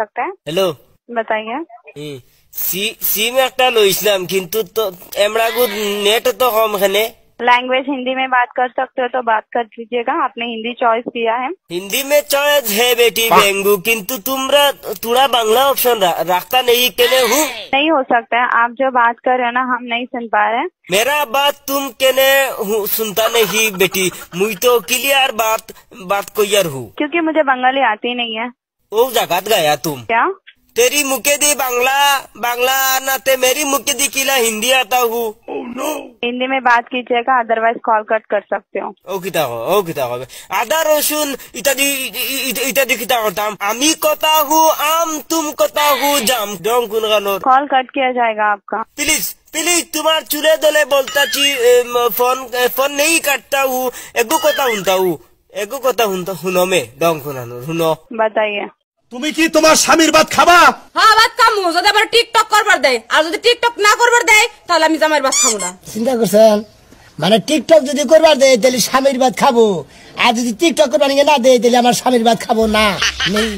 सकते हैं। हेलो बताइए। सिम একটা লইছিলাম কিন্তু তো এমরাগু নেট তো কম এখানে। लैंग्वेज हिंदी में बात कर सकते हो तो बात कर लीजिएगा, आपने हिंदी चॉइस किया है। हिंदी में चॉइस है बेटी बेंगू, किंतु तुमरा थोड़ा बांग्ला ऑप्शन रखता नहीं केने हूँ। नहीं हो सकता है, आप जो बात कर रहे हो ना हम नहीं सुन पा रहे हैं। मेरा बात तुम केने सुनता नहीं बेटी, मुझे तो क्लियर बात को यार हूँ। क्योंकि मुझे बंगाली आती नहीं है। वो जगत गया तुम क्या? तेरी मुके दी बांग्ला नाते मेरी मुके दी किला हिंदी आता हूँ। हिंदी में बात कीजिएगा, अदरवाइज कॉल कट कर सकते हो। ও কিতা হবে আদা রসুন ইত্যাদি কিতা করতাম আমি কথা হু আম তুম কথা হু জাম ডং কোন গানো। कॉल कट किया जाएगा आपका। प्लीज तुम्हार चूल्हे दले बोलता ची फोन नहीं काटता हूँ, एगो কথা हुनो में डंग हुनो। बताइए। তুমি কি তোমার স্বামীর ভাত খাবা? হ্যাঁ ভাত খামু, যদি আবার টিকটক করবার দেয়, আর যদি টিকটক না করবার দেয় তাহলে আমি জামাইয়ের ভাত খাবো না। চিন্তা করছেন? মানে টিকটক যদি করবার দেয় তাহলে স্বামীর ভাত খাবো, আর যদি টিকটক করবার না দেয় তাহলে আমার স্বামীর ভাত খাবো না। নেই।